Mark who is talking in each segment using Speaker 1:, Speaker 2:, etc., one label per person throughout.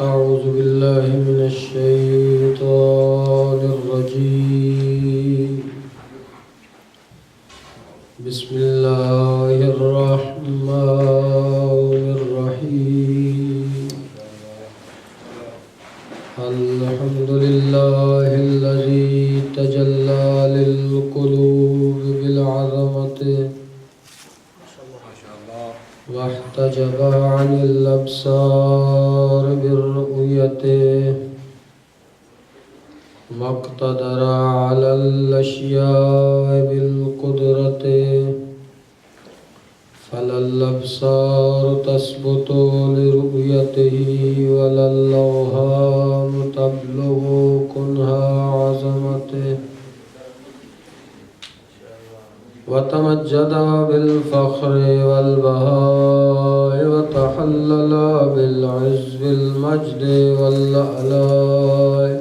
Speaker 1: أعوذ بالله من الشيطان الرجيم. بسم الله الرحمن الرحيم. الحمد لله الذي تجلى للقلوب بالعظمة واحتجب عن الأبصار بالرؤية واقتدر على الأشياء بالقدرة فلا الأبصار تثبت لرؤيته ولا الأوهام تبلغ كنها عظمته وتمجد بالفخر والبهاء وتحلل بالعز بالمجد والآلاء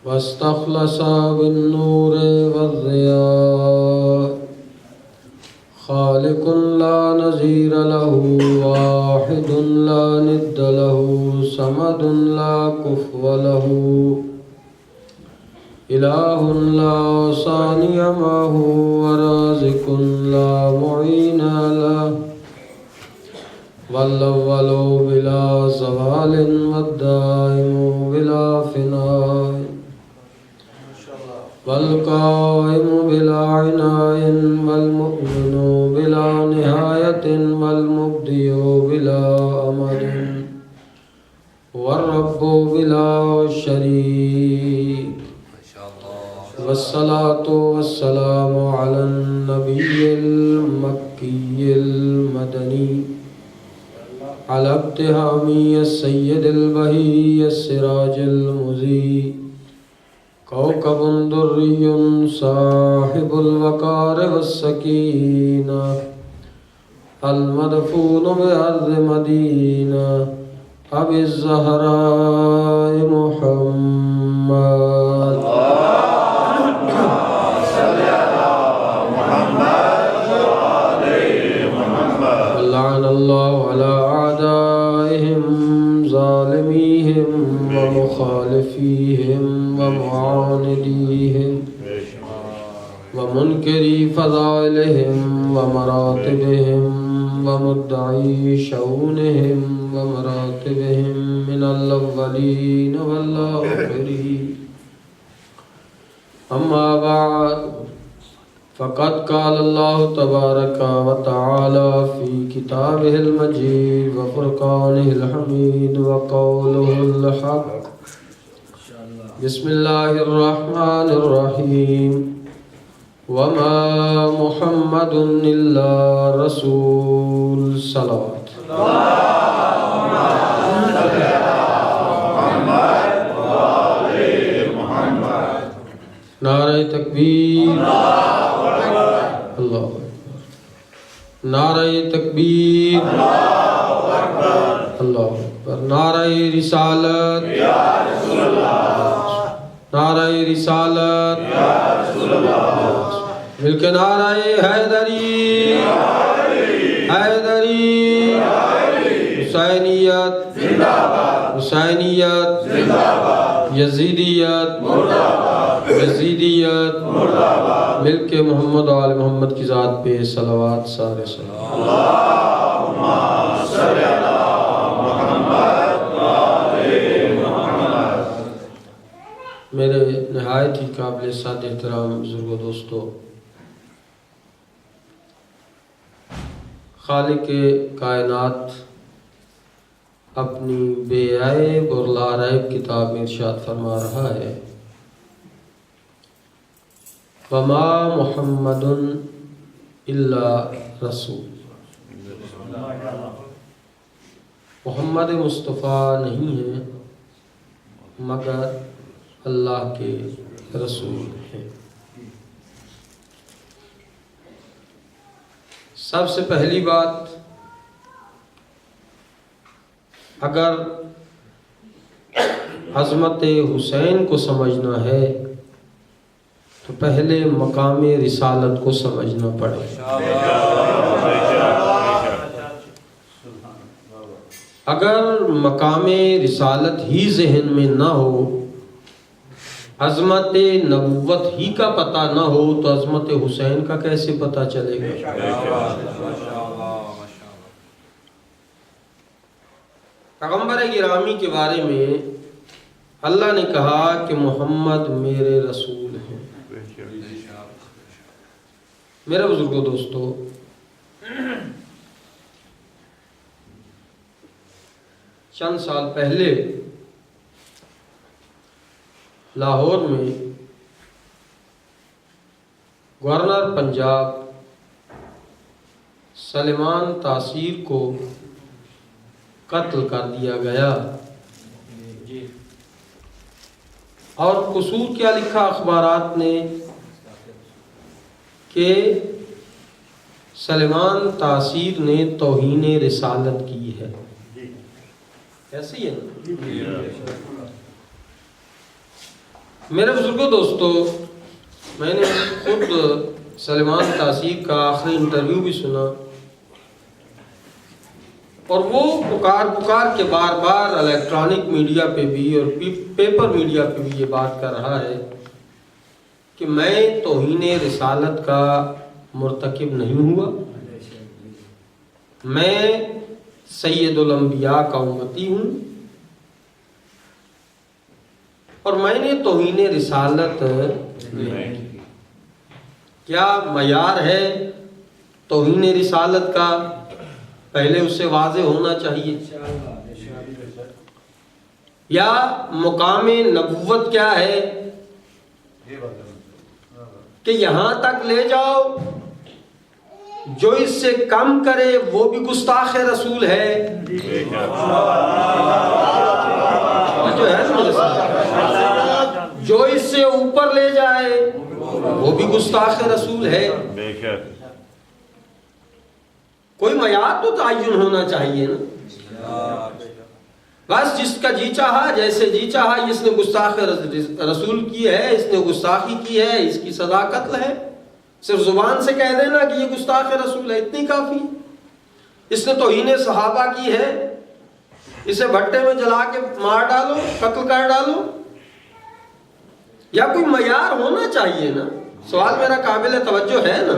Speaker 1: واستخلص بالنور والضياء خالق لا نظير له واحد لا ند له صمد لا كفو له إله لا ثاني معه ورازق لا معين له والأول بلا زوال والدائم بلا فناء والقائم بلا عناء والمؤمن بلا نهاية والمبدئ بلا أمد والرب بلا شريك والصلاة والسلام على النبي المكي المدني على ابتهامي السيد البهي السراج المضيء كوكب دري صاحب الوقار والسكينة المدفون بأرض مدينة أبي الزهراء محمد لعن الله على أعدائهم ظالميهم ومخالفيهم ومعانديهم ومنكري فضائلهم ومراتبهم ومدعي شؤونهم ومراتبهم من الأولين والآخرين. أما بعد فقد قال الله تبارك وتعالى في كتابه المجيد وفرقانه الحميد وقوله الحق. بسم الله الرحمن الرحيم. وما محمد إلا رسول صلوات نعرہ تکبیر اللہ اکبر، نعرہ تکبیر اللہ اکبر، نعرہ رسالت نعرہ رسالت مل کے نعرہ حیدری حیدری حسینیت حسینیت یزیدیت یزیدیت مل کے محمد و آل محمد کی ذات پہ صلوات سارے
Speaker 2: اللہم صلی علی محمد و آل محمد.
Speaker 1: میرے نہایت ہی قابل سعادت احترام بزرگ و دوستو، خالق کائنات اپنی بے عیب اور لا ریب کتاب میں ارشاد فرما رہا ہے وَمَا مُحَمَّدٌ إِلَّا رسول. محمد مصطفیٰ نہیں ہے مگر اللہ کے رسول ہیں. سب سے پہلی بات، اگر عظمت حسین کو سمجھنا ہے تو پہلے مقام رسالت کو سمجھنا پڑے. اگر مقام رسالت ہی ذہن میں نہ ہو، عظمت نبوت ہی کا پتہ نہ ہو، تو عظمت حسین کا کیسے پتہ چلے گا؟ پیغمبر گرامی کے بارے میں اللہ نے کہا کہ محمد میرے رسول ہیں۔ میرے بزرگوں دوستو، چند سال پہلے لاہور میں گورنر پنجاب سلیمان تاثیر کو قتل کر دیا گیا، اور قصور کیا لکھا اخبارات نے کہ سلیمان تاثیر نے توہین رسالت کی ہے۔ ایسے ہی ہے نا؟ میرے بزرگوں دوستو، میں نے خود سلیمان تاثیر کا آخری انٹرویو بھی سنا، اور وہ پکار کے بار بار الیکٹرانک میڈیا پہ بھی اور پیپر میڈیا پہ بھی یہ بات کر رہا ہے کہ میں توہین رسالت کا مرتکب نہیں ہوا، میں سید الانبیاء کا امتی ہوں، اور میں نے توہین رسالت نہیں کی۔ کیا معیار ہے توہین رسالت کا؟ پہلے اس سے واضح ہونا چاہیے۔ یا مقام نبوت کیا ہے کہ یہاں تک لے جاؤ جو اس سے کم کرے وہ بھی گستاخ رسول ہے، جو اس سے اوپر لے جائے وہ بھی گستاخ رسول ہے۔ کوئی معیار تو تعین ہونا چاہیے نا۔ بس جس کا جی چاہا، جیسے جی چاہا، اس نے گستاخ رسول کی ہے، اس نے گستاخی کی ہے، اس کی سزا قتل ہے۔ صرف زبان سے کہہ دینا کہ یہ گستاخ رسول ہے اتنی کافی۔ اس نے توہین صحابہ کی ہے، اسے بھٹے میں جلا کے مار ڈالو، قتل کر ڈالو۔ یا کوئی معیار ہونا چاہیے نا۔ سوال میرا قابل توجہ ہے نا؟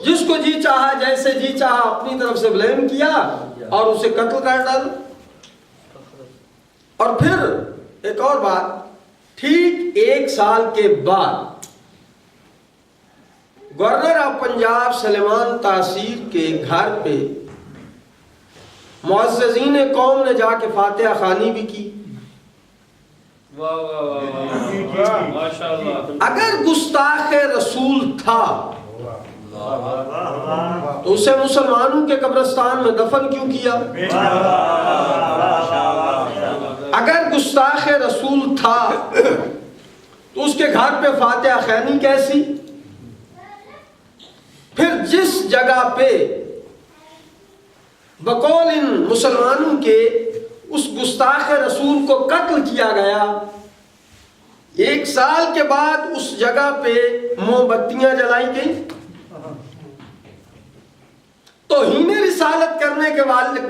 Speaker 1: جس کو جی چاہا، جیسے جی چاہا، اپنی طرف سے بلیم کیا اور اسے قتل کر ڈالا۔ اور پھر ایک اور بات، ٹھیک 1 سال کے بعد گورنر آف پنجاب سلیمان تاثیر کے گھر پہ معززین قوم نے جا کے فاتحہ خوانی بھی کی۔ اگر گستاخ رسول تھا تو اسے مسلمانوں کے قبرستان میں دفن کیوں کیا؟ اگر گستاخ رسول تھا تو اس کے گھر پہ فاتحہ خوانی کیسی؟ پھر جس جگہ پہ بقول ان مسلمانوں کے اس گستاخ رسول کو قتل کیا گیا، 1 سال کے بعد اس جگہ پہ موم بتیاں جلائی گئی۔ توہین رسالت کرنے کے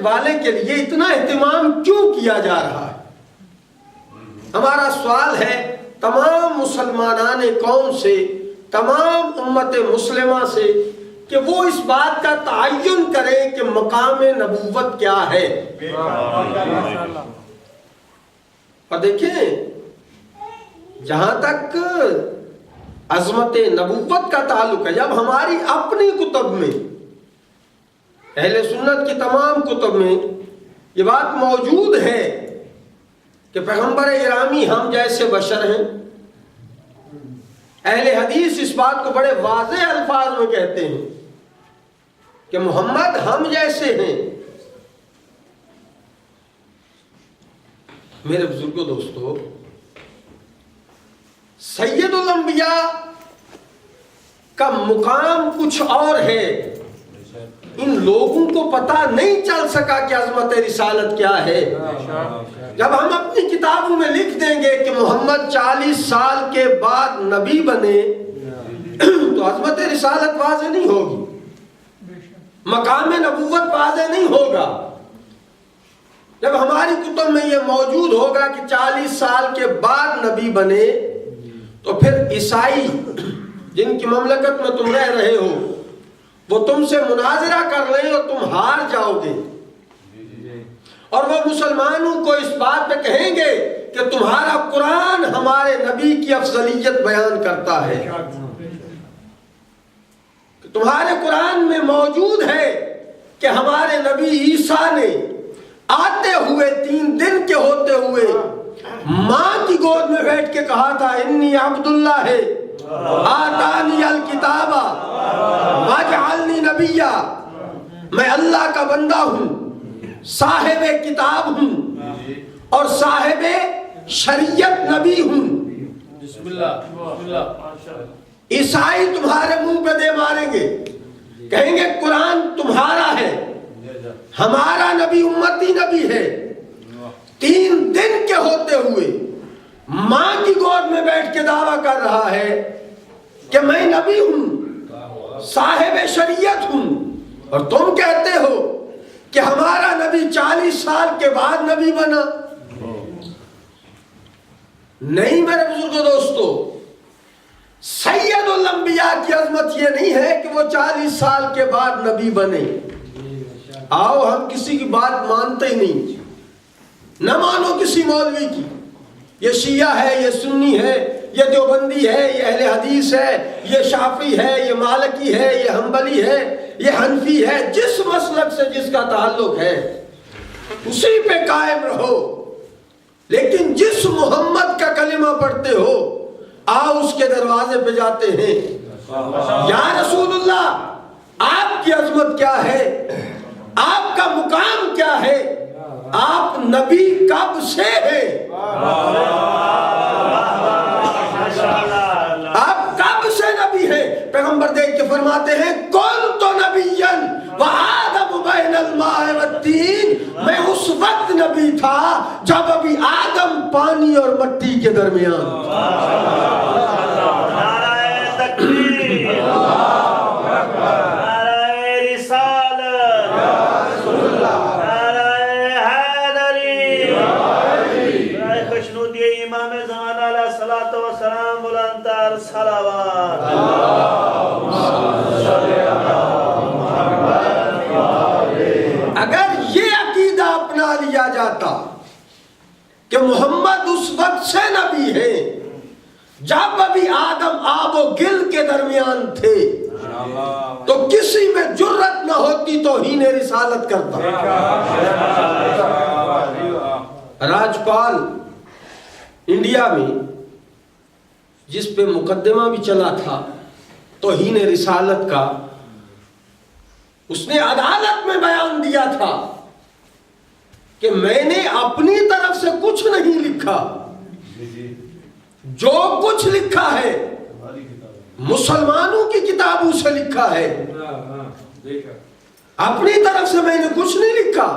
Speaker 1: والے کے لیے اتنا اہتمام کیوں کیا جا رہا ہے؟ ہمارا سوال ہے تمام مسلمانان قوم سے، تمام امت مسلمہ سے، کہ وہ اس بات کا تعین کرے کہ مقام نبوت کیا ہے۔ اور دیکھیں، جہاں تک عظمت نبوت کا تعلق ہے، جب ہماری اپنی کتب میں، اہل سنت کی تمام کتب میں یہ بات موجود ہے کہ پیغمبر گرامی ہم جیسے بشر ہیں، اہل حدیث اس بات کو بڑے واضح الفاظ میں کہتے ہیں کہ محمد ہم جیسے ہیں۔ میرے بزرگوں دوستو، سید الانبیاء کا مقام کچھ اور ہے۔ ان لوگوں کو پتہ نہیں چل سکا کہ عظمت رسالت کیا ہے۔ جب ہم اپنی کتابوں میں لکھ دیں گے کہ محمد 40 سال کے بعد نبی بنے تو عظمت رسالت واضح نہیں ہوگی۔ مقام نبوت واضح نہیں ہوگا جب ہماری کتب میں یہ موجود ہوگا کہ 40 سال کے بعد نبی بنے، تو پھر عیسائی جن کی مملکت میں تم رہ رہے ہو وہ تم سے مناظرہ کر لیں اور تم ہار جاؤ گے، اور وہ مسلمانوں کو اس بات پہ کہیں گے کہ تمہارا قرآن ہمارے نبی کی افضلیت بیان کرتا ہے، تمہارے قرآن میں موجود ہے کہ ہمارے نبی عیسیٰ نے آتے ہوئے 3 دن کے ہوتے ہوئے ماں کی گود میں بیٹھ کے کہا تھا انی عبداللہ ہے آتانی الکتاب وجعلنی نبیا، میں اللہ کا بندہ ہوں، صاحب کتاب ہوں اور صاحب شریعت نبی ہوں۔
Speaker 3: بسم اللہ۔
Speaker 1: عیسائی تمہارے منہ پہ دے ماریں گے، کہیں گے قرآن تمہارا ہے، ہمارا نبی امتی نبی ہے، 3 دن کے ہوتے ہوئے ماں کی گود میں بیٹھ کے دعویٰ کر رہا ہے کہ میں نبی ہوں، صاحب شریعت ہوں، اور تم کہتے ہو کہ ہمارا نبی 40 سال کے بعد نبی بنا۔ نہیں میرے بزرگوں دوستو، سید الانبیاء کی عظمت یہ نہیں ہے کہ وہ 40 سال کے بعد نبی بنے۔ آؤ ہم کسی کی بات مانتے ہی نہیں، نہ مانو کسی مولوی کی، یہ شیعہ ہے، یہ سنی ہے، یہ دیوبندی ہے، یہ اہل حدیث ہے، یہ شافعی ہے، یہ مالکی ہے، یہ حنبلی ہے، یہ حنفی ہے، جس مسلک سے جس کا تعلق ہے اسی پہ قائم رہو، لیکن جس محمد کا کلمہ پڑھتے ہو آؤ اس کے دروازے پہ جاتے ہیں، یا رسول اللہ آپ کی عظمت کیا ہے، آپ کا مقام کیا ہے، آپ نبی کب سے ہیں، آپ کب سے نبی ہیں؟ پیغمبر دیکھ کے فرماتے ہیں کنت نبیا وآدم بین الماء والطین، میں اس وقت نبی تھا جب ابھی آدم پانی اور مٹی کے درمیان۔
Speaker 2: نعرہ تکبیر، نعرہ رسالت، نعرہ حیدری، نعرہ خوشنودی امام زمان علیہ الصلوۃ والسلام، بلندتر صلوات۔
Speaker 1: اگر یہ عقیدہ اپنا لیا جاتا کہ محمد اس وقت سے نبی ہے جب ابھی آدم آب و گل کے درمیان تھے، تو کسی میں جرت نہ ہوتی توہین رسالت کرتا۔ راجپال انڈیا میں جس پہ مقدمہ بھی چلا تھا توہین رسالت کا، اس نے عدالت میں بیان دیا تھا کہ میں نے اپنی طرف سے کچھ نہیں لکھا، جو کچھ لکھا ہے مسلمانوں کی کتابوں سے لکھا ہے، اپنی طرف سے میں نے کچھ نہیں لکھا۔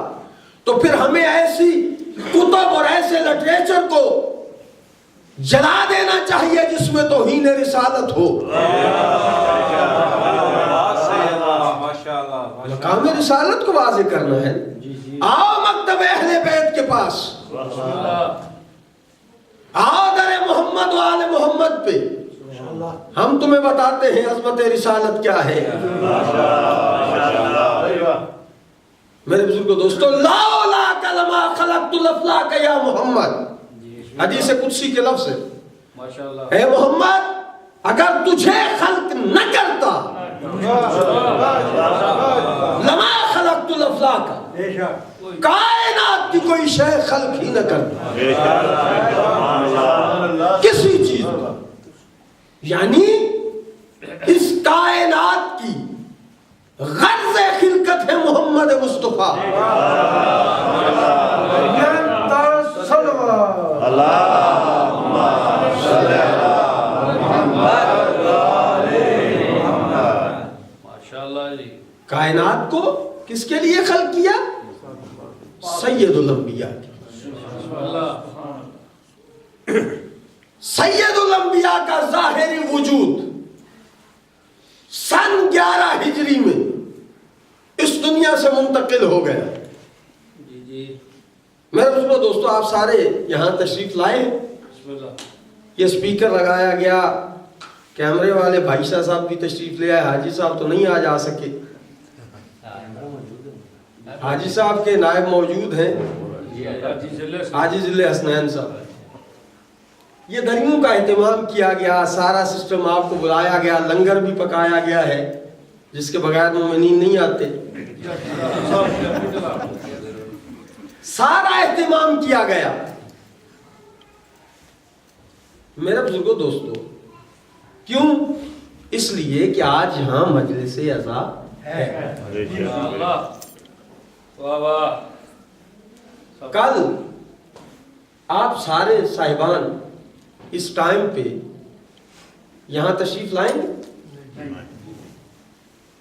Speaker 1: تو پھر ہمیں ایسی کتب اور ایسے لٹریچر کو جلا دینا چاہیے جس میں توہین رسالت ہو۔ مقام رسالت کو واضح کرنا ہے۔ آؤ مکتب اہل بیت کے پاس، آؤ در محمد و آل محمد پہ، ہم تمہیں بتاتے ہیں عظمت رسالت کیا ہے۔ میرے بزرگوں دوستو، لا اولاک لما خلقت الافلاک یا محمد، حدیث قدسی کے لفظ ہے، اے محمد اگر تجھے خلق نہ کرتا لما خلقت الافلاک، کائنات کی کوئی شے خلق ہی نہ کرتا، کسی چیز کا، یعنی اس کائنات کی غرض خلقت ہے محمد مصطفیٰ۔
Speaker 2: اللہم صلی علی محمد ماشاءاللہ جی۔
Speaker 1: کائنات کو کس کے لیے خلق کیا؟ سید الانبیاء کی۔ سید الانبیاء کا ظاہری وجود سن 11 ہجری میں دنیا سے منتقل ہو گیا. میرے بزرگوں دوستو آپ سارے یہاں تشریف لائے. یہ سپیکر لگایا گیا, کیمرے والے بھائی شاہ صاحب بھی تشریف لے آئے, حاجی صاحب تو نہیں آج آ سکے. حاجی صاحب کے نائب موجود ہیں, حاجی ضلع حسنین صاحب. یہ دریوں کا اہتمام کیا گیا, سارا سسٹم آپ کو بلایا گیا, لنگر بھی پکایا گیا ہے جس کے بغیر مومنین نہیں آتے. سارا اہتمام کیا گیا. میرے بزرگوں دوستو کیوں؟ اس لیے کہ آج یہاں مجلس عزا ہے. کل آپ سارے صاحبان اس ٹائم پہ یہاں تشریف لائیں گے.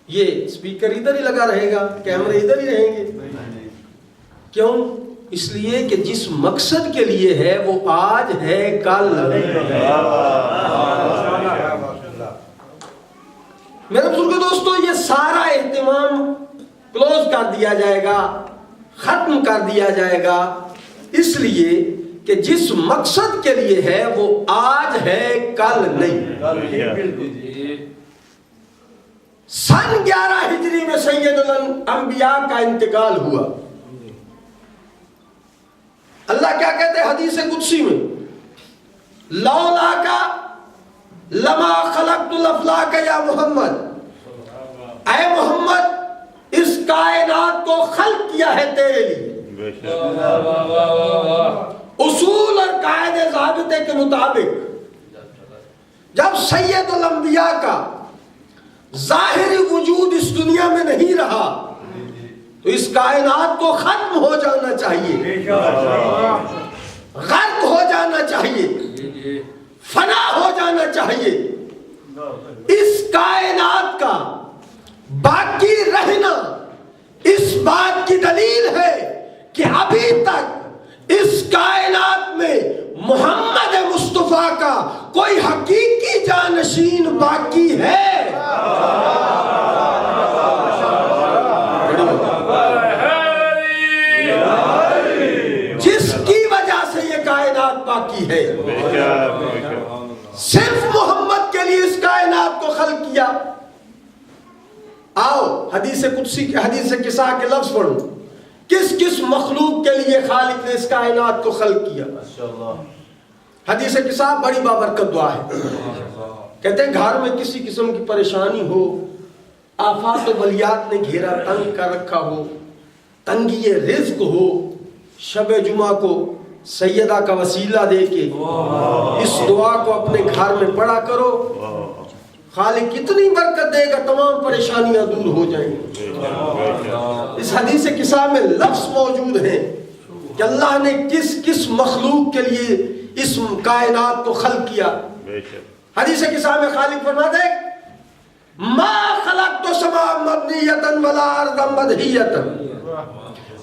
Speaker 1: یہ سپیکر ادھر ہی لگا رہے گا, کیمرے ادھر ہی رہیں گے. کیوں؟ اس لیے کہ جس مقصد کے لیے ہے وہ آج ہے کل. میرے بزرگوں دوستو یہ سارا اہتمام کلوز کر دیا جائے گا, ختم کر دیا جائے گا, اس لیے کہ جس مقصد کے لیے ہے وہ آج ہے کل نہیں. سن 11 ہجری میں سید الانبیاء کا انتقال ہوا. اللہ کیا کہتے ہیں حدیث قدسی میں؟ لولا کا لما خلقت الافلاک یا محمد. اے محمد اس کائنات کو خلق کیا ہے تیرے لیے. اصول اور قاعدے ضابطے کے مطابق جب سید الانبیاء کا ظاہری وجود اس دنیا میں نہیں رہا تو اس کائنات کو ختم ہو جانا چاہیے, غرق ہو جانا چاہیے, فنا ہو جانا چاہیے. اس کائنات کا باقی رہنا اس بات کی دلیل ہے کہ ابھی تک اس کائنات میں محمد مصطفیٰ کا کوئی حقیقی جانشین باقی ہے. جس کی وجہ سے یہ کائنات باقی ہے. صرف محمد کے لیے اس کائنات کو خلق کیا. آؤ حدیث قدسی کے حدیث قصہ کے لفظ پڑھو. کس کس مخلوق کے لیے خالق نے اس کائنات کو خلق کیا؟ حدیث قصہ بڑی بابرکت دعا ہے. کہتے ہیں گھر میں کسی قسم کی پریشانی ہو, آفات و بلیات نے گھیرا تنگ کر رکھا ہو, تنگی رزق ہو, شب جمعہ کو سیدہ کا وسیلہ دے کے اس دعا کو اپنے گھر میں پڑھا کرو, خالق کتنی برکت دے گا, تمام پریشانیاں دور ہو جائیں گی. اس حدیث قصہ میں لفظ موجود ہیں کہ اللہ نے کس کس مخلوق کے لیے اس کائنات کو خلق کیا. حدیث قصہ میں خالق فرماتا ہے ما خلقت السماء مبنیۃ ولا ارضا مدحیۃ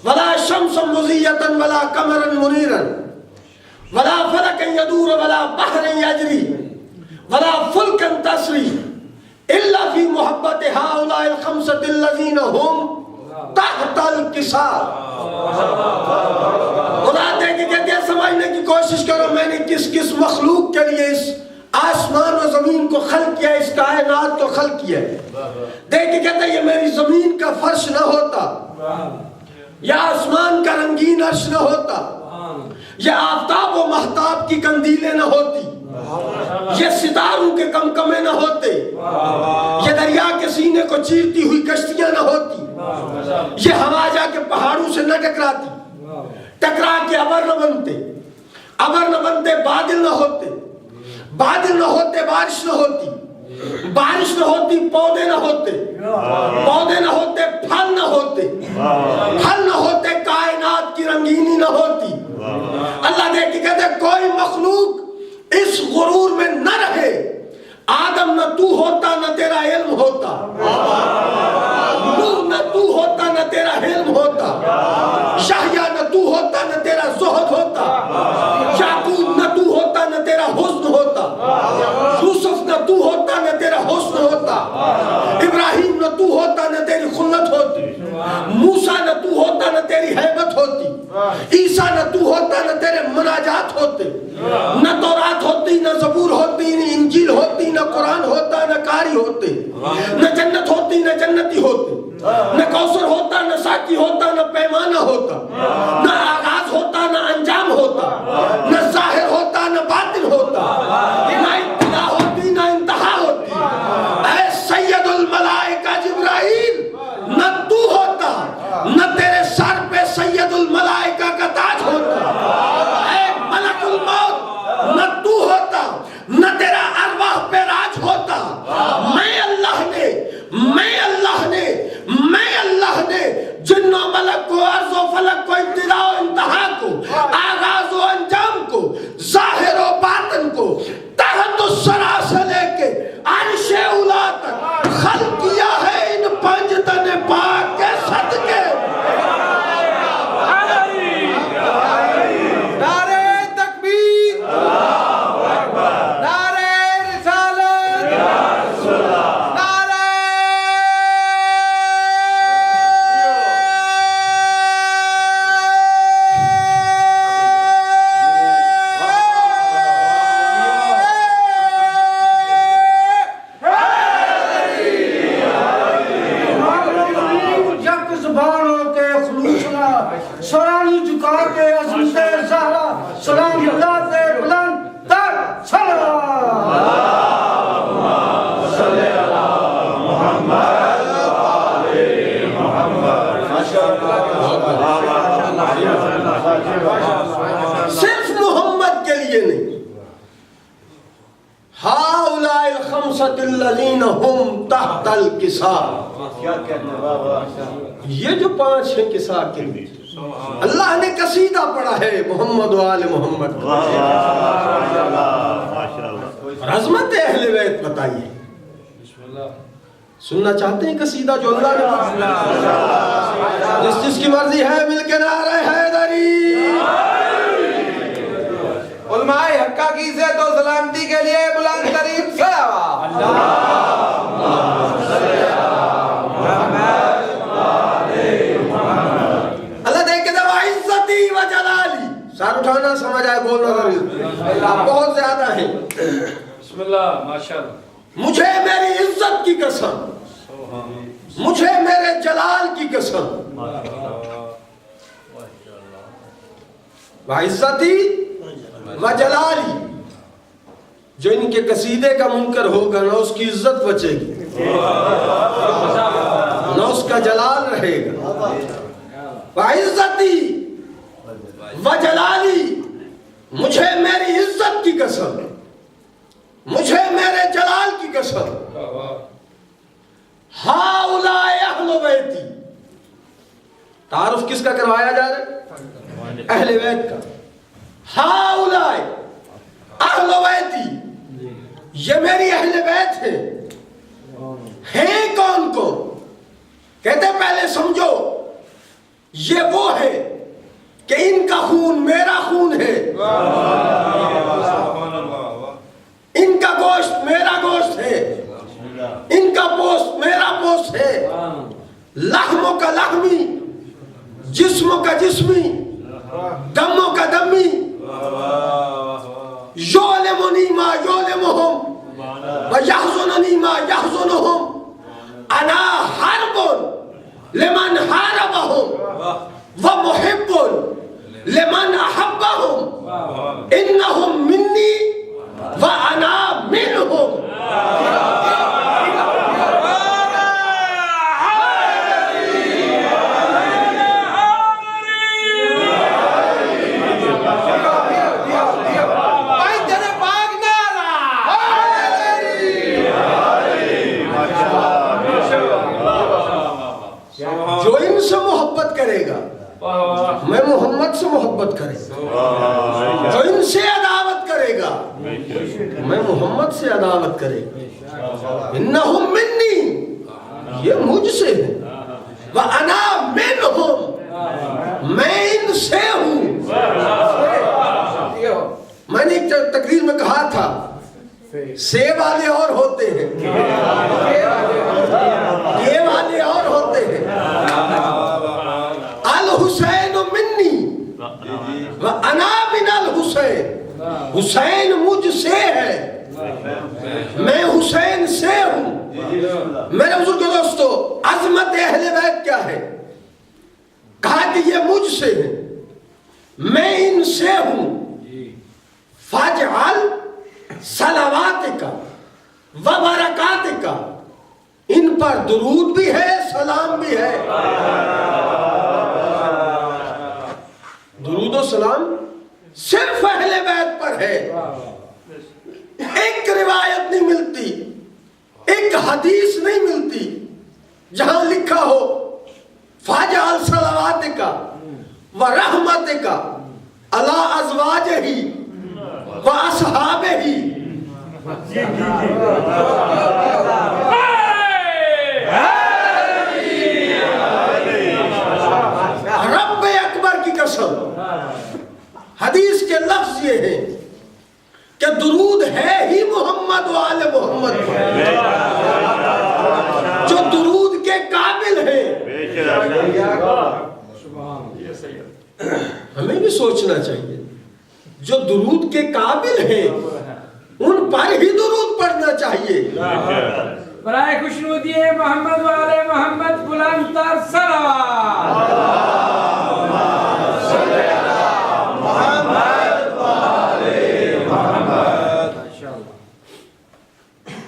Speaker 1: ولا شمسا مضیۃ ولا قمرا منیرا ولا فلکا یدور ولا بحرا یجری ولا فلکا تسری الا فی محبت ہؤلاء الخمسۃ الذین هم تحت القصار. خدا دے کہ کہتے ہیں سمجھنے کی کوشش کرو میں نے کس کس مخلوق کے لیے اس آسمان و زمین کو خلق کیا, اس کائنات کو خلق کیا ہے. دیکھ کے کہتے ہیں یہ میری زمین کا فرش نہ ہوتا, یا آسمان کا رنگین عرش نہ ہوتا, یا آفتاب و مہتاب کی قندیلیں نہ ہوتی, یہ ستاروں کے کمکمے نہ ہوتے, یہ دریا کے سینے کو چیرتی ہوئی کشتیاں نہ ہوتی, یہ ہوا جا کے پہاڑوں سے نہ ٹکراتی, ٹکرا کے ابر نہ بنتے, ابر نہ بنتے بادل نہ ہوتے, بادل نہ ہوتے بارش نہ ہوتی, بارش نہ ہوتی پودے نہ ہوتے, پودے نہ ہوتے پھل نہ ہوتے, پھل نہ ہوتے کائنات کی رنگینی نہ ہوتی. اللہ نے کہ کہتے کوئی مخلوق اس غرور میں نہ رہے. آدم نہ تو ہوتا نہ تیرا علم ہوتا, نوح نہ تو ہوتا نہ تیرا علم ہوتا, یحییٰ نہ تو ہوتا نہ تیرا زہد ہوتا, یعقوب نہ تو ہوتا نہ تیرا حسن ہوتا, یوسف نہ تو ہوتا نہ تیرا حسن ہوتا, ابراہیم نہ تو ہوتا نہ تیری خلت ہوتی, عیسیٰ نہ تو ہوتا نہ تیرے مناجات ہوتے، نہ تورات ہوتی نہ زبور ہوتی نہ انجیل ہوتی نہ قرآن ہوتا نہ قاری ہوتے، نہ جنت ہوتی نہ جنتی ہوتے، نہ کوثر ہوتا نہ ساقی ہوتا نہ پیمانہ ہوتا، نہ آغاز ہوتا نہ انجام ہوتا، نہ ظاہر ہوتا نہ باطن ہوتا، نہ ابتدا ہوتی نہ انتہا ہوتی۔ اے سید الملائکہ جبرائیل، نہ تو ہوتا نہ تیرے سر پہ سید الملائکہ کا تاج ہوتا، اے ملک الموت، نہ تو ہوتا نہ تیرا ارواح پہ راج ہوتا۔ میں اللہ نے جن و ملک کو، عرض و فلک کو، ابتدا و انتہا کو، آغاز و انجام کو، ظاہر و باطن کو، تحت الثری سے لے کے عرش اولی تک خلق کیا ہے ان پنج تن پاک کے صدقے۔
Speaker 4: نعرہ تکبیر، نعرہ رسالت، نعرہ یک زبان ہو کے خلوص نہ سرانی جھکا کے عظمت زہرا سلام اللہ سے بلند تر
Speaker 1: صرف محمد کے لیے نہیں، ہؤلاء الخمسۃ الذین ہم تحت الکساء، یہ جو 5 ہیں کساء کے لیے اللہ نے قصیدہ پڑھا ہے محمد و آل محمد، اور عظمت اہل بیت بتائیے۔ سننا چاہتے ہیں قصیدہ جو اللہ نے پڑھا؟ جس کی مرضی ہے مل کے نعرہ حیدری۔
Speaker 4: علماء حقہ کی عزت و سلامتی کے لیے بلند ترین صلوات۔
Speaker 1: اللہ دیکھ کے دبا عزتی و جلالی، سار اٹھانا سمجھ آئے بولنا ضروری، آپ بہت زیادہ ہیں۔
Speaker 3: بسم اللہ ماشاءاللہ۔
Speaker 1: مجھے میری عزت کی قسم، مجھے میرے جلال کی قسم، وعزتی و جلالی، جو ان کے قصیدے کا منکر ہوگا نہ اس کی عزت بچے گی نہ اس کا جلال رہے گا۔ وعزتی و جلالی، مجھے میری عزت کی قسم، مجھے میرے جلال کی قسم، ہؤلاء اہل بیتی، تعارف کس کا کروایا جا رہا ہے؟ اہل بیت کا۔ ہؤلاء اہل بیتی، یہ میری اہل بیت ہیں کون کون؟ کہتے پہلے سمجھو یہ وہ ہے کہ ان کا خون میرا خون ہے، ان کا گوشت میرا گوشت ہے، ان کا پوست میرا پوست ہے، لحموں کا لحمی، جسموں کا جسمی، دموں کا دمی، یعلمنی ما یعلمہم ویحزننی ما یحزنہم، انا حرب لمن حاربہم ومحب لمن احبہم، انہم منی وَأَنَا مِنْهُمْ۔ جو ان سے محبت کرے گا میں محمد سے محبت کرے گا، جو ان سے عداوت کرے گا میں محمد سے عداوت کرے گا۔ انہم منی، یہ مجھ سے ہے، وَأَنَا مِنْهُمْ، میں ان سے ہوں۔ میں نے ایک تقریر میں کہا تھا سے والے اور ہوتے ہیں، یہ والے اور ہوتے ہیں۔ الحسین منی وَأَنَا مِنَ الْحُسَيْنِ حسین مجھ سے ہے، میں حسین سے ہوں۔ میرے بزرگ دوستو، عظمت اہل بیت کیا ہے؟ کہا کہ یہ مجھ سے ہے، میں ان سے ہوں۔ فَاجْعَلْ صَلَوَاتِكَ وَبَرَكَاتِكَ، ان پر درود بھی ہے، سلام بھی ہے۔ درود و سلام صرف اہل بیت پر ہے۔ ایک روایت نہیں ملتی، ایک حدیث نہیں ملتی جہاں لکھا ہو فَاجْعَلْ صَلَوَاتِكَ وَرَحْمَتِكَ عَلَىٰ أَزْوَاجِهِ وَأَصْحَابِهِ۔ رب اکبر کی قسم، حدیث کے لفظ یہ ہیں کہ درود ہے ہی محمد و آل محمد جو درود کے قابل ہے۔ ہمیں بھی سوچنا چاہیے، جو درود کے قابل ہیں ان پر ہی درود پڑھنا چاہیے۔
Speaker 3: برائے خوشنودی محمد و آل محمد بلند تر صلوات۔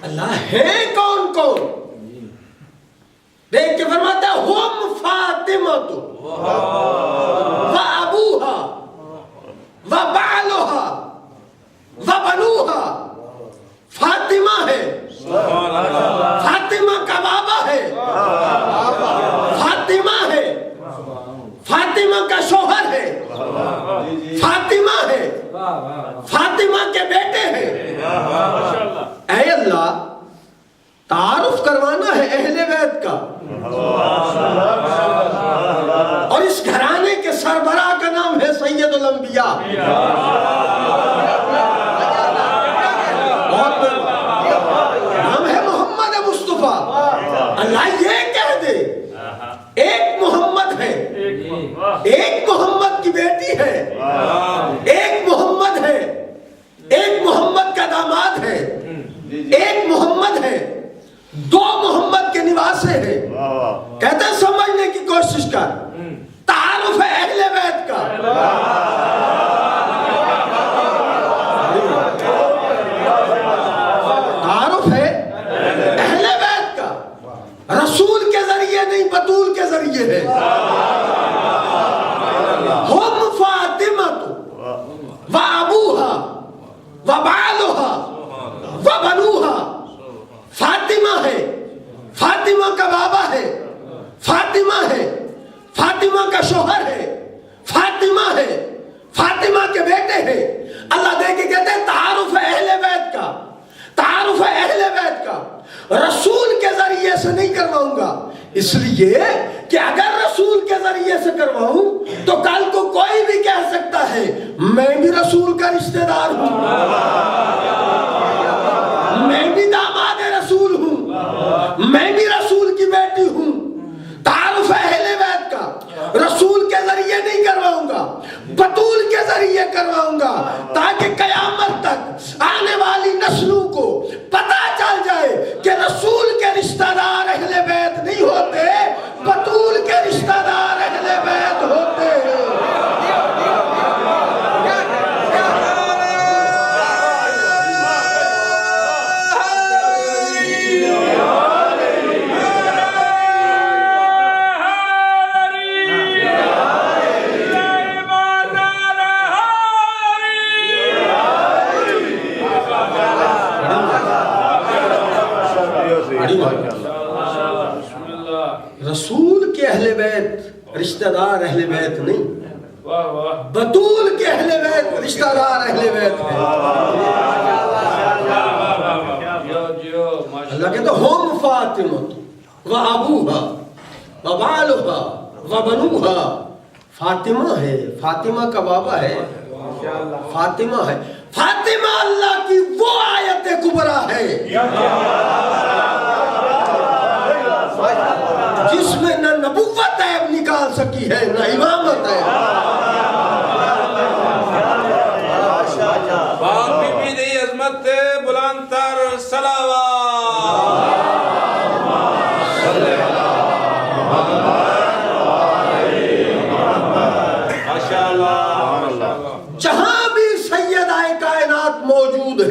Speaker 1: اللہ ہے کون کون؟ دیکھ کے فرماتا ہے ہم فاطمہ تو وابوہا وبعلہا وبنوہا۔ فاطمہ ہے، فاطمہ کا بابا ہے، فاطمہ ہے، فاطمہ کا شوہر ہے، فاطمہ ہے، فاطمہ کے بیٹے ہیں۔ اے اللہ، تعارف کروانا ہے اہل بیت کا، اور اس گھرانے کے سربراہ کا نام ہے سید الانبیاء۔ نام ہے محمد مصطفیٰ۔ اللہ یہ کہہ دے ایک محمد ہے، ایک محمد کی بیٹی ہے، ایک محمد ہے، ایک محمد کا داماد ہے، ایک محمد ہے، دو محمد کے نواسے ہیں۔ کہتے ہیں سمجھنے کی کوشش کر، تعارف ہے اہل بیت کا۔ تعارف ہے اہل بیت کا، رسول کے ذریعے نہیں، بطول کے ذریعے ہے۔ ہم فاطمہ وابوہا وبعلہا وبنوہا۔ فاطمہ ہے، فاطمہ کا بابا ہے، فاطمہ ہے، فاطمہ کا شوہر ہے، فاطمہ ہے، فاطمہ کے بیٹے ہیں۔ اللہ دے کے کہتے ہیں تعارف ہے اہل بیت کا، تعارف ہے اہل بیت کا۔ رسول کے ذریعے سے نہیں کرواؤں گا، اس لیے کہ اگر رسول کے ذریعے سے کرواؤں تو کل کو کوئی بھی کہہ سکتا ہے میں بھی رسول کا رشتہ دار ہوں، میں بھی داماد رسول ہوں، میں بھی رسول کی بیٹی ہوں۔ تعارف ہے اہل بیت کا، رسول کے ذریعے نہیں کرواؤں گا، بطول کے ذریعے کرواؤں گا، تاکہ قیامت تک آنے والی نسلوں کو پتہ چل جائے کہ رسول کے رشتہ دار اہل بیت نہیں ہوتے، بطول کے رشتہ دار اہل بیت ہوتے ہیں۔ رسول کے اہل بیت رشتہ دار اہل بیت نہیں، بطول کے اہل بیت رشتہ دار اہل بیت ہے۔ اللہ کہتا ہے ہم فاطمہ وابوہا وبعلہا وبنوہا۔ فاطمہ ہے، فاطمہ کا بابا ہے، فاطمہ ہے۔ فاطمہ اللہ کی وہ آیت کبریٰ ہے جس میں نہ نبوت عیب نکال سکی ہے، نہ امامت ہے۔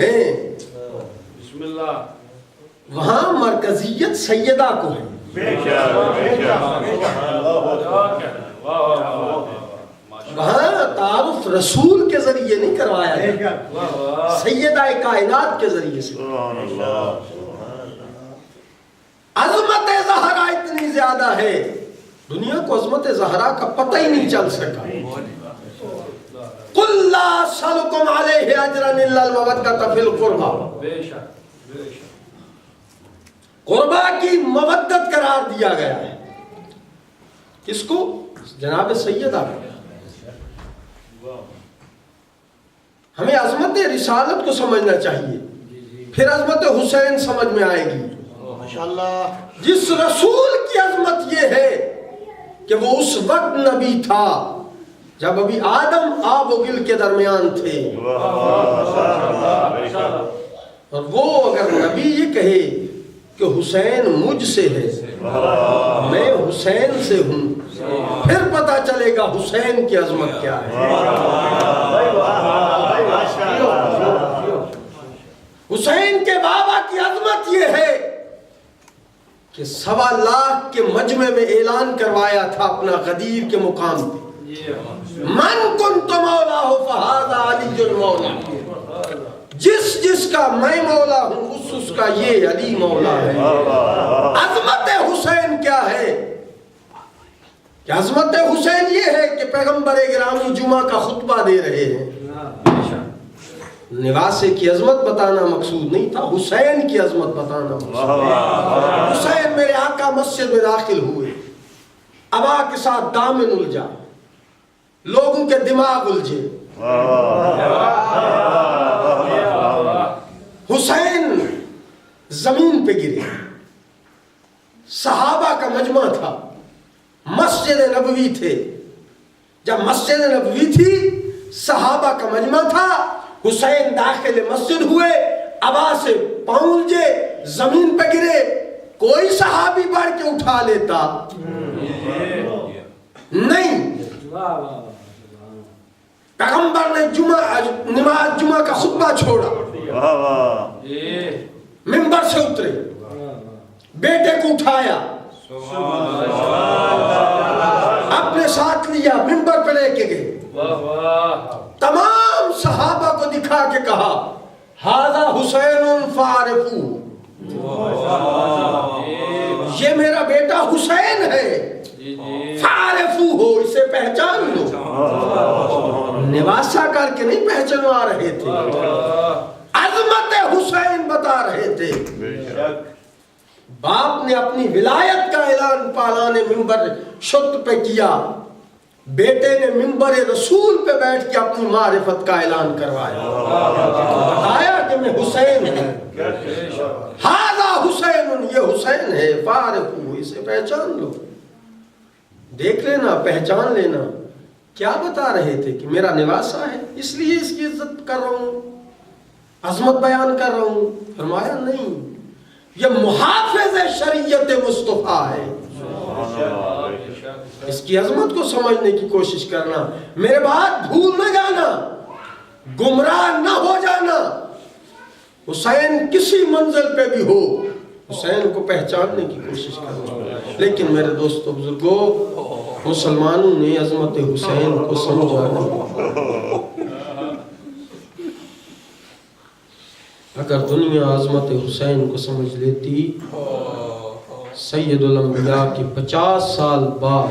Speaker 1: ہیں
Speaker 2: بسم اللہ.
Speaker 1: وہاں مرکزیت سیدہ کو ہے. وہاں تعارف رسول کے ذریعے نہیں کروایا گیا، سیدہ کائنات کے ذریعے سے. عظمت زہرا اتنی زیادہ ہے، دنیا کو عظمت زہرا کا پتہ ہی نہیں چل سکا. قُلْ لَا أَسْأَلُكُمْ عَلَيْهِ أَجْرًا إِلَّا الْمَوَدَّةَ فِي الْقُرْبَى. قربا کی مودت قرار دیا گیا ہے. کس کو؟ جناب سیدہ کو. ہمیں عظمت رسالت کو سمجھنا چاہیے، پھر عظمت حسین سمجھ میں آئے گی. جس رسول کی عظمت یہ ہے کہ وہ اس وقت نبی تھا جب ابھی آدم آب و گل کے درمیان تھے، اور وہ اگر نبی یہ کہے کہ حسین مجھ سے ہے، میں حسین سے ہوں، پھر پتا چلے گا حسین کی عظمت کیا ہے. حسین کے بابا کی عظمت یہ ہے کہ 1.25 لاکھ کے مجمع میں اعلان کروایا تھا اپنا غدیر کے مقام پہ، من کنت مولا فہذا علی مولا. جس جس کا میں مولا ہوں اس کا یہ علی مولا ہے. عظمت حسین کیا ہے؟ کہ عظمت حسین یہ ہے کہ پیغمبر گرامی جمعہ کا خطبہ دے رہے ہیں. نواسے کی عظمت بتانا مقصود نہیں تھا، حسین کی عظمت بتانا مقصود. حسین میرے آقا مسجد میں داخل ہوئے، ابا کے ساتھ دامن الجھا، لوگوں کے دماغ الجھے. حسین زمین پہ گرے. صحابہ کا مجمع تھا، مسجد نبوی تھے. جب مسجد نبوی تھی، صحابہ کا مجمع تھا، حسین داخل مسجد ہوئے، ابا سے پاؤں الجھے، زمین پہ گرے. کوئی صحابی بڑھ کے اٹھا لیتا نہیں. پیغمبر نے نماز جمعہ کا خطبہ چھوڑا، منبر سے اترے، بیٹے کو اٹھایا، اپنے ساتھ لیا، منبر پہ لے کے گئے. تمام صحابہ کو دکھا کے کہا ھذا حسین فاعرفوہ، یہ میرا بیٹا حسین ہے، فاعرفوہ، اسے پہچان لو. نواسا کر کے نہیں پہچانوا رہے تھے، عظمت حسین بتا رہے تھے. باپ نے اپنی ولایت کا اعلان پالانے منبر شت پہ کیا، بیٹے نے منبر رسول پہ بیٹھ کے اپنی معرفت کا اعلان کروایا، بتایا کہ میں حسین ہوں. ھذا حسین، یہ حسین ہے، فاعرفوہ، اسے پہچان لو. دیکھ لینا، پہچان لینا. کیا بتا رہے تھے کہ میرا نواسا ہے، اس لیے اس کی عزت کر رہا ہوں، عظمت بیان کر رہا ہوں. فرمایا نہیں، یہ محافظ شریعت مصطفیٰ ہے. اس کی عظمت کو سمجھنے کی کوشش کرنا. میرے بات بھول نہ جانا، گمراہ نہ ہو جانا. حسین کسی منزل پہ بھی ہو، حسین کو پہچاننے کی کوشش کرنا. لیکن میرے دوستو بزرگوں، مسلمانوں نے عظمت حسین کو سمجھا نہیں. اگر دنیا عظمت حسین کو سمجھ لیتی، سید الانبیاء کی 50 سال بعد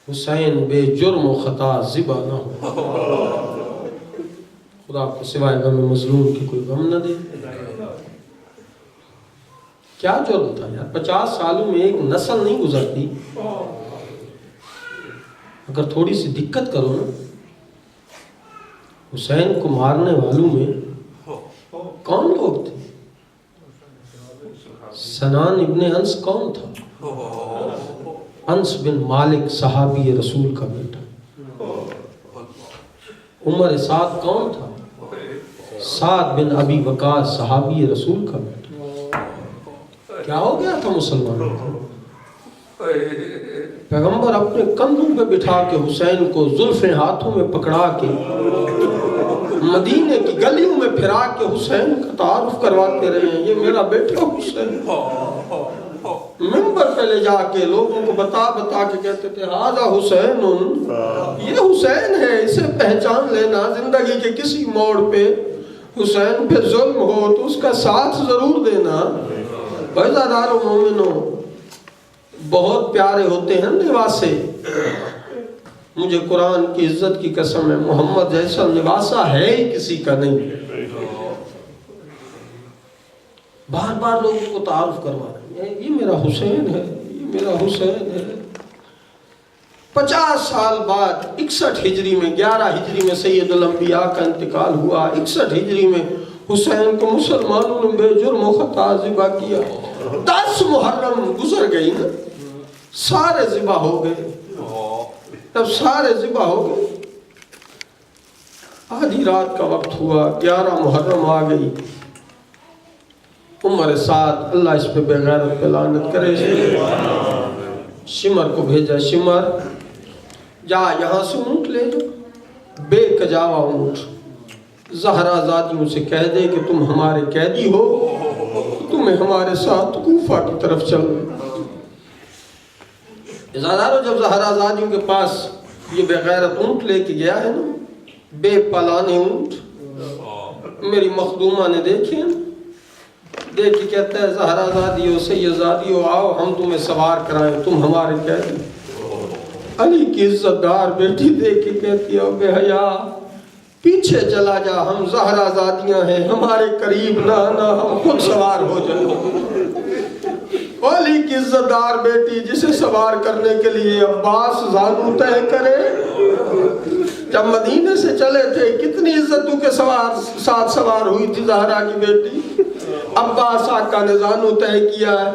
Speaker 1: حسین بے جرم و خطا ذبح نہ ہو. خدا کو سوائے غم مظلوم کی کوئی غم نہ دے. کیا جرم تھا یار؟ 50 سالوں میں ایک نسل نہیں گزرتی. اگر تھوڑی سی دقت کرو نا، حسین کو مارنے والوں میں کون لوگ تھے؟ سنان ابن انس کون تھا؟ انس بن مالک صحابی رسول کا بیٹا. عمر سعد کون تھا؟ سعد بن ابی وقاص صحابی رسول کا بیٹا. کیا ہو گیا تھا مسلمانوں کو؟ پیغمبر اپنے کندھوں پہ بٹھا کے حسین کو زلفیں ہاتھوں میں پکڑا کے مدینے کی گلیوں میں پھرا کے حسین کا تعارف کرواتے رہے ہیں، یہ میرا بیٹا حسین۔ منبر پہ لے جا کے لوگوں کو بتا بتا کے کہتے تھے ہذا حسین، یہ حسین ہے، اسے پہچان لینا۔ زندگی کے کسی موڑ پہ حسین پہ ظلم ہو تو اس کا ساتھ ضرور دینا۔ عزیزدار و مومنو، بہت پیارے ہوتے ہیں نواسے۔ مجھے قرآن کی عزت کی قسم ہے، محمد جیسا نواسا ہے ہی کسی کا نہیں۔ بار بار لوگوں کو تعارف کروا رہے ہیں، یہ میرا حسین ہے، یہ میرا حسین ہے۔ 50 سال بعد 61 ہجری میں، 11 ہجری میں سید الانبیاء کا انتقال ہوا، 61 ہجری میں حسین کو مسلمانوں نے بے جرم و خطا ذبح کیا۔ 10 محرم گزر گئی نا، سارے ذبح ہو گئے۔ تب سارے ذبح ہو گئے، آدھی رات کا وقت ہوا، 11 محرم آ گئی۔ عمر سعد، اللہ اس پہ بے غیرت پہ لعنت کرے، شمر کو بھیجا، شمر جا یہاں سے اونٹ لے جا، بے کجاوا اونٹ، زہرا زادیوں سے کہہ دے کہ تم ہمارے قیدی ہو، تمہیں ہمارے ساتھ کوفہ کی طرف چلو۔ ازادارو جب زہرا زادیوں کے پاس یہ بے غیرت اونٹ لے کے گیا ہے نا، بے پلانے اونٹ، میری مخدومہ نے دیکھے نا، دیکھ کے کہتا ہے زہرا زادیوں سے یہ زادیوں آؤ ہم تمہیں سوار کرائیں، تم ہمارے قیدی۔ علی کی عزت دار بیٹی دیکھ کے کہتی ہے بے حیا پیچھے چلا جا، ہم زہرا زادیاں ہیں، ہمارے قریب نہ آنا، ہم خود سوار ہو جائیں۔ علی کی عزت دار بیٹی جسے سوار کرنے کے لیے عباس زانو طے کرے۔ جب مدینے سے چلے تھے کتنی عزتوں کے ساتھ سوار ہوئی تھی زہرا کی بیٹی۔ عباس آقا نے زانو طے کیا ہے،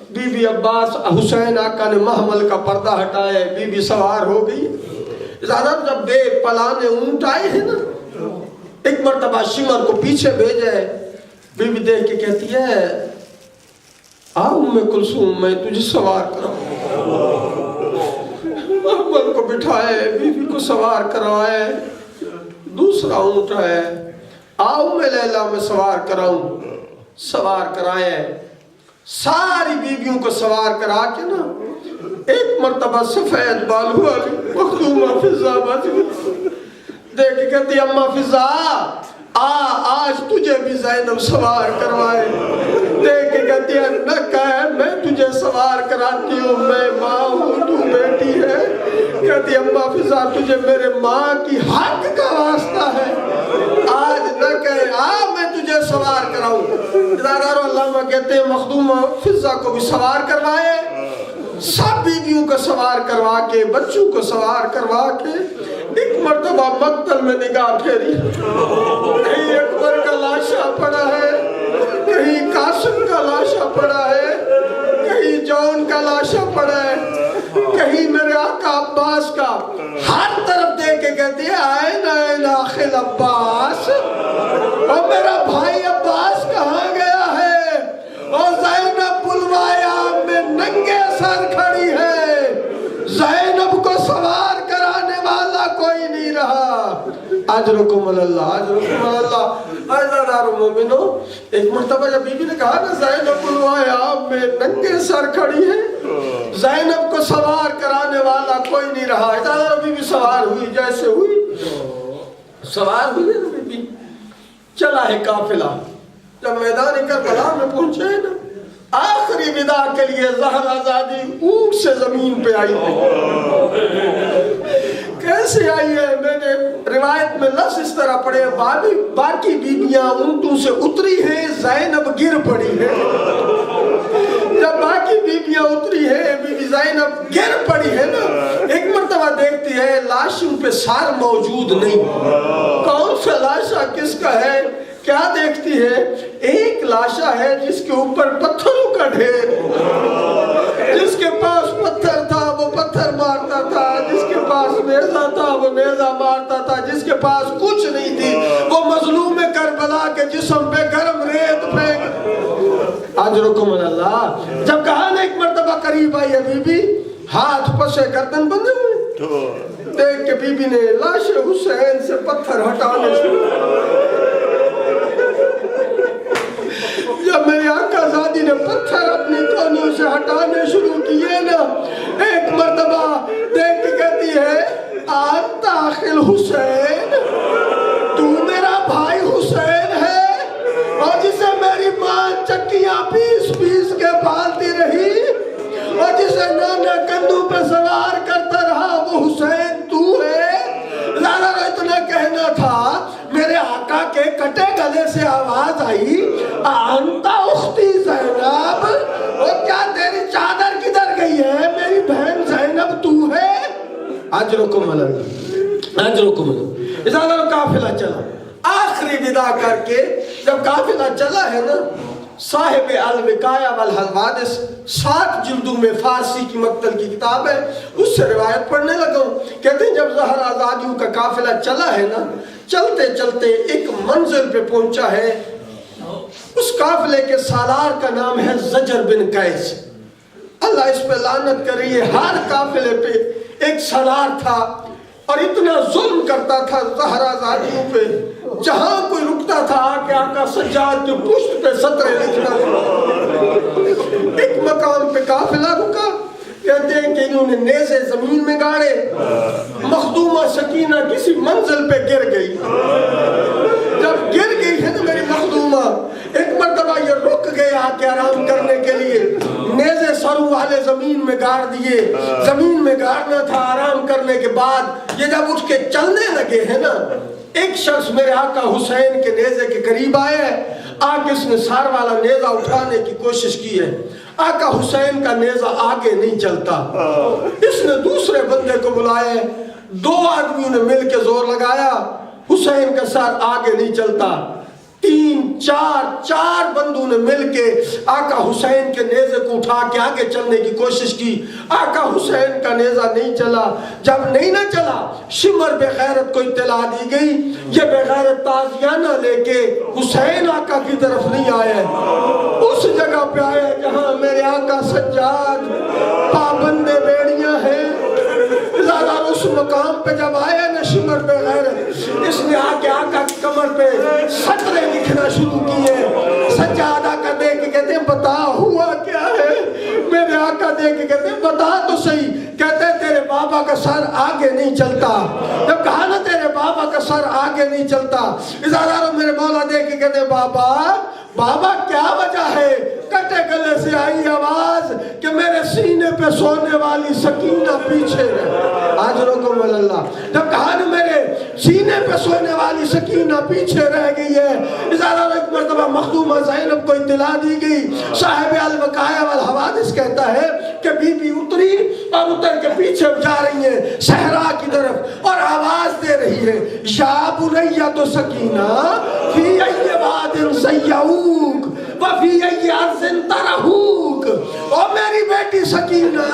Speaker 1: بی بی عباس حسین آقا نے محمل کا پردہ ہٹایا، بی بی سوار ہو گئی۔ زیادہ جب بے پلانے اونٹ آئے ہیں نا، ایک مرتبہ شمر کو پیچھے بھیجے، بی بی دیکھ کے کہتی ہے آؤ ام کلثوم میں تجھے سوار کراؤں۔ محمل کو بٹھائے، بی بی کو سوار کروائے، دوسرا اونٹ ہے، آؤ میں لیلا میں سوار کراؤں، سوار کرائے۔ ساری بیویوں کو سوار کرا کے نا، ایک مرتبہ سفید بالوں والی مخدومہ فضا باجی دیکھ کے کہتی اماں فضا آج تجھے بھی زینب سوار کروائے۔ دیکھ کے کہتی ہے نہ کہے میں تجھے سوار کراتی ہوں، میں ماں ہوں تو بیٹی ہے۔ کہتی اماں فضا تجھے میرے ماں کی حق کا واسطہ ہے، آج نہ کہے میں تجھے سوار کراؤں۔ ادارہ علامہ کہتے ہیں مخدومہ فضا کو بھی سوار کروائے، سب بیویوں کو سوار کروا کے، بچوں کو سوار کروا کے ایک مرتبہ مقتل میں نگاہ پھیری، کہیں اکبر کا لاشا پڑا ہے، کہیں قاسم کا لاشا پڑا ہے، کہیں جون کا لاشا پڑا ہے، کہیں میرے آقا عباس کا۔ ہر طرف دیکھ کے کہتی ہے آئین آخل عباس، اور میرا بھائی عباس کہاں گیا ہے؟ اور زینب بلوایا میں ننگے سر کھڑی ہے، زینب کو سوار کرانے والا کوئی نہیں رہا۔ اجرکم اللہ، اجرکم اللہ۔ عزیزدار مومنو، ایک مرتبہ جب بی بی نے کہا نا زینب بلوایا میں ننگے سر کھڑی ہے، زینب کو سوار کرانے والا کوئی نہیں رہا۔ عزیزدار بی بی سوار ہوئی، جیسے ہوئی سوار ہوئی نا بی بی، چلا ہے قافلہ۔ جب میدان کربلا میں پہنچے نا، آخری وداع کے لیے زہرا زادی اونٹ سے زمین پہ آئی ہے۔ کیسے آئی ہے؟ میں نے روایت میں لفظ اس طرح پڑھے، باقی بیویاں اونٹوں سے اتری ہیں، زینب گر پڑی ہے۔ جب باقی بیویاں اتری ہیں، بی بی زینب گر پڑی ہے نا، ایک مرتبہ دیکھتی ہے لاشوں پہ سار موجود نہیں، کون سا لاشا کس کا ہے؟ کیا دیکھتی ہے؟ ایک لاشا ہے جس کے اوپر پتھروں کا ڈھیر، جس کے پاس پتھر تھا وہ پتھر مارتا تھا، جس کے پاس نیزہ تھا وہ نیزہ مارتا تھا، جس کے پاس کچھ نہیں تھی وہ مظلوم کربلا کے جسم پہ گرم ریت پھینک۔ اجرکم اللہ۔ جب کہا نا ایک مرتبہ قریب آئی ہے بی بی، ہاتھ پسے گردن بندے ہوئے، دیکھ کے بی بی نے لاش حسین سے پتھر ہٹانے شروع جب میرے آقا زادی نے پتھر اپنی کونیوں سے ہٹانے شروع کیے نا، ایک مرتبہ دیکھ کے کہتی ہے آنت آخل حسین، تو میرا بھائی حسین ہے، اور جسے میری ماں چکیاں پیس پیس کے پالتی رہی اور جسے نانا کندھوں پہ سوار کرتا رہا وہ حسین تو ہے؟ لالا نے اتنا کہنا تھا، میرے آقا کے کٹے گلے سے آواز آئی انتا اختی زینب، اور کیا تیری چادر کدھر گئی ہے؟ میری بہن زینب تو ہے؟ اجرکم اللہ، اجرکم اللہ۔ ازالہ قافلہ چلا، آخری ودا کر کے جب قافلہ چلا ہے نا، صاحب الوقایہ والحوادث 7 جلدوں میں فارسی کی مقتل کی کتاب ہے، اس سے روایت پڑھنے لگا ہوں، کہتے ہیں جب زہرا زادیوں کا قافلہ چلا ہے نا، چلتے چلتے ایک منزل پہ پہنچا ہے، اس قافلے کے سالار کا نام ہے زجر بن قیس، اللہ اس پہ لعنت کر رہی ہے، ہر قافلے پہ ایک سالار تھا اور اتنا ظلم کرتا تھا زہرا زادیوں پہ، جہاں کوئی رکتا تھا آکے آقا سجاد کے پشت پہ سطرے لکھنا تھا۔ ایک مقام پہ قافلہ رکا، کہتے ہیں کہ انہوں نے نیزے زمین میں گاڑے، مخدومہ سکینہ کسی منزل پہ گر گئی، جب گر گئی ہے نا میری مخدومہ، ایک مرتبہ یہ رک گئے آکے آرام کرنے کے لیے، نیزے سروں والے زمین میں گاڑ دیے، زمین میں گاڑنا تھا آرام کرنے کے بعد، یہ جب اٹھ کے چلنے لگے ہیں نا، ایک شخص میرے آقا حسین کے نیزے کے قریب آئے ہے، آکے اس نے سار والا نیزہ اٹھانے کی کوشش کی ہے، آقا حسین کا نیزہ آگے نہیں چلتا، اس نے دوسرے بندے کو بلائے، 2 آدمیوں نے مل کے زور لگایا، حسین کا سار آگے نہیں چلتا، 3 4 بندوں نے مل کے آقا حسین کے نیزے کو اٹھا کے آگے چلنے کی کوشش کی، آقا حسین کا نیزہ نہیں چلا، جب نہیں نہ چلا شمر بے غیرت کو اطلاع دی گئی، یہ بے غیرت تازیانہ لے کے حسین آقا کی طرف نہیں آئے، اس جگہ پہ آئے جہاں میرے آقا سجاد پابندے بیڑیاں ہیں، زیادہ اس مقام پہ جب آئے نا شمر بے غیرت، اس نے آکے آقا کی کمر پہ سطرے لکھنا شروع کیے، سجاد آقا دیکھ کے کہتے ہیں بتا ہوا کیا ہے؟ میرے آقا دیکھ کے کہتے ہیں بتا تو صحیح، کہتے ہیں تیرے بابا کا سر آگے نہیں چلتا، جب کہا نا تیرے بابا کا سر آگے نہیں چلتا، ازارہ میرے مولا دیکھ کے کہتے ہیں بابا کیا وجہ ہے؟ کٹے گلے سے آئی آواز کہ میرے سینے پہ سونے والی سکینہ پیچھے رہ، اجرکم اللہ، جب کہا نا میرے سینے پہ سونے والی سکینہ پیچھے رہ گئی ہے، ازالہ ایک مرتبہ مخدومہ زینب کو اطلاع دی گئی، صاحب الوقایہ والحوادث کہتا ہے کہ بی بی اتری اور اتر کے پیچھے جا رہی ہیں صحرا کی طرف اور آواز دے رہی ہے یا بنیۃ سکینہ فی ای واد سیعوک وفی ای ارض ترہوک، او میری بیٹی سکینہ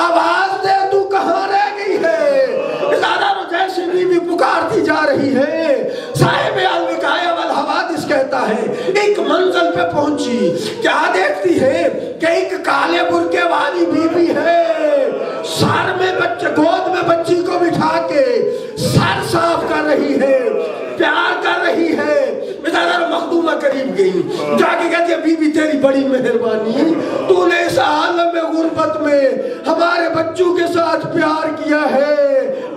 Speaker 1: آواز دے تو کہاں رہ گئی ہے؟ ازالہ جیسے بی بی پکارتی جا رہی ہے، صاحب الوقایہ والحوادث کہتا ہے ایک منزل پہ پہنچی، کیا دیکھتی ہے کہ ایک کالے برقے والی بی بی ہے، سر میں گود میں بچی کو بٹھا کے سر صاف کر رہی ہے، پیار کر رہی ہے، ازالہ مخدومہ قریب گئی، جا کے کہتی ہے بی بی تیری بڑی مہربانی، تو نے اس عالم غربت میں ہمارے بچوں کے ساتھ پیار کیا ہے،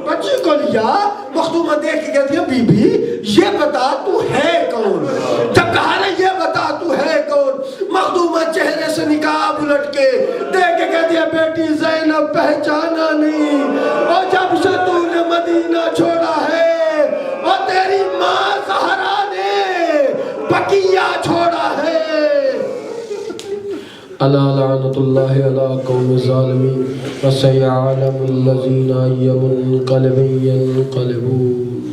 Speaker 1: بچی کو لیا، مخدومہ دیکھ کے کہتی ہے بی بی یہ بتا تو ہے کون؟ جب کہا نا یہ بتا تو ہے کون، مخدومہ چہرے سے نقاب الٹ کے دیکھ کے کہتی ہے بیٹی زینب پہچانا نہیں، اور جب سے تو نے مدینہ چھوڑا ہے اور تیری ماں زہرا نے بقیہ چھوڑا ہے۔
Speaker 5: الا لعنت اللہ علی قوم الظالمین وسیعلم الذین ای منقلب ینقلبون۔